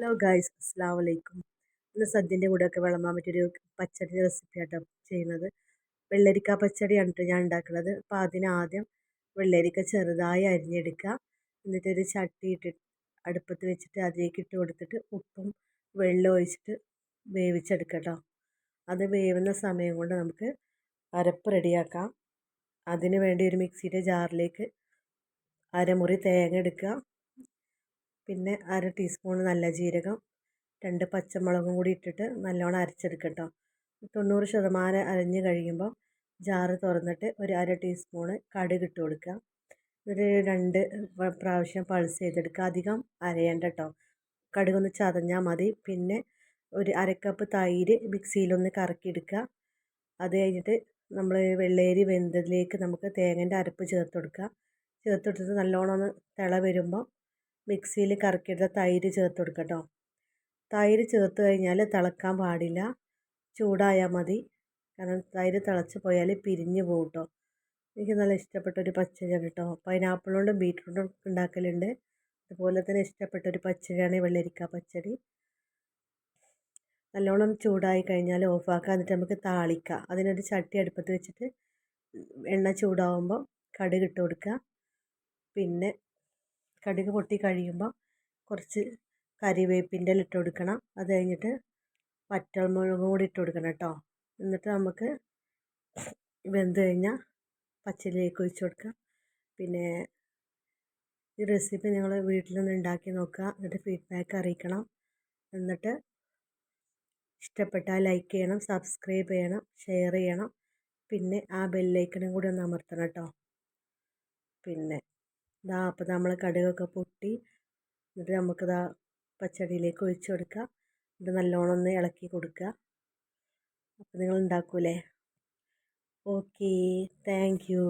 Hello guys, അസ്സാം വലൈക്കും. ഇന്ന് സദ്യൻ്റെ കൂടെയൊക്കെ വിളമ്പാൻ പറ്റിയൊരു പച്ചടി റെസിപ്പി ആട്ടോ ചെയ്യുന്നത്. വെള്ളരിക്ക പച്ചടിയാണ് കേട്ടോ ഞാൻ ഉണ്ടാക്കുന്നത്. അപ്പോൾ ആദ്യം വെള്ളരിക്ക ചെറുതായി അരിഞ്ഞെടുക്കുക. എന്നിട്ടൊരു ചട്ടി അടുപ്പത്ത് വെച്ചിട്ട് അതിലേക്ക് ഇട്ട് കൊടുത്തിട്ട് ഉപ്പും വെള്ളം ഒഴിച്ചിട്ട് വേവിച്ചെടുക്കുക കേട്ടോ. അത് വേവുന്ന സമയം കൊണ്ട് നമുക്ക് അരപ്പ് റെഡിയാക്കാം. അതിന് വേണ്ടി ഒരു മിക്സിയുടെ ജാറിലേക്ക് അരമുറി തേങ്ങ എടുക്കുക. പിന്നെ 1/2 ടീസ്പൂൺ നല്ല ജീരകം, 2 പച്ചമുളകും കൂടി ഇട്ടിട്ട് നല്ലോണം അരച്ചെടുക്കട്ടോ. 90% അരഞ്ഞ് കഴിയുമ്പോൾ ജാറ് തുറന്നിട്ട് ഒരു 1/2 ടീസ്പൂണ് കടുക് ഇട്ട് കൊടുക്കുക. ഒരു 2 പ്രാവശ്യം പൾസ് ചെയ്തെടുക്കുക. അധികം അരയണ്ട കേട്ടോ, കടുകൊന്ന് ചതഞ്ഞാൽ മതി. പിന്നെ ഒരു 1/2 കപ്പ് തൈര് മിക്സിയിലൊന്ന് കറക്കിയെടുക്കുക. അത് കഴിഞ്ഞിട്ട് നമ്മൾ വെള്ളേരി വെന്തതിലേക്ക് നമുക്ക് തേങ്ങേൻ്റെ അരപ്പ് ചേർത്ത് കൊടുക്കുക. ചേർത്തെടുത്തിട്ട് നല്ലോണം ഒന്ന് തിള വരുമ്പോൾ മിക്സിയിൽ കറക്കിയെടുത്ത തൈര് ചേർത്ത് കൊടുക്കുക കേട്ടോ. തൈര് ചേർത്ത് കഴിഞ്ഞാൽ തിളക്കാൻ പാടില്ല, ചൂടായാൽ മതി. കാരണം തൈര് തിളച്ച് പോയാൽ പിരിഞ്ഞ് പോകും കേട്ടോ. എനിക്ക് നല്ല ഇഷ്ടപ്പെട്ടൊരു പച്ചടിയാണ് കേട്ടോ. പൈനാപ്പിൾ കൊണ്ടും ബീറ്റ്റൂട്ടും ഉണ്ടാക്കലുണ്ട്. അതുപോലെ തന്നെ ഇഷ്ടപ്പെട്ടൊരു പച്ചടിയാണ് വെള്ളരിക്ക പച്ചടി. നല്ലോണം ചൂടായി കഴിഞ്ഞാൽ ഓഫാക്കുക. എന്നിട്ട് നമുക്ക് താളിക്കുക. അതിനൊരു ചട്ടി അടുപ്പത്ത് വെച്ചിട്ട് എണ്ണ ചൂടാവുമ്പോൾ കടുക് ഇട്ട് കൊടുക്കുക. പിന്നെ കടുക് പൊട്ടി കഴിയുമ്പോൾ കുറച്ച് കരിവേപ്പിൻ്റെ ഇല ഇട്ട് കൊടുക്കണം. അത് കഴിഞ്ഞിട്ട് വറ്റൽമുളകും കൂടി ഇട്ട് കൊടുക്കണം കേട്ടോ. എന്നിട്ട് നമുക്ക് വെന്ത് കഴിഞ്ഞാൽ പച്ചടിയിലേക്ക് ഒഴിച്ച് കൊടുക്കാം. പിന്നെ ഈ റെസിപ്പി നിങ്ങൾ വീട്ടിലൊന്ന് ഉണ്ടാക്കി നോക്കുക. എന്നിട്ട് ഫീഡ്ബാക്ക് അറിയിക്കണം. എന്നിട്ട് ഇഷ്ടപ്പെട്ടാൽ ലൈക്ക് ചെയ്യണം, സബ്സ്ക്രൈബ് ചെയ്യണം, ഷെയർ ചെയ്യണം. പിന്നെ ആ ബെല്ലൈക്കണും കൂടി ഒന്ന് അമർത്തണം കേട്ടോ. പിന്നെ അപ്പോൾ നമ്മൾ കടുകൊക്കെ പൊട്ടി. എന്നിട്ട് നമുക്കിതാ പച്ചടിയിലേക്ക് ഒഴിച്ച് കൊടുക്കുക. ഇത് നല്ലോണം ഒന്ന് ഇളക്കി കൊടുക്കുക. അപ്പോൾ നിങ്ങൾ ഉണ്ടാക്കൂലേ? Okay, thank U.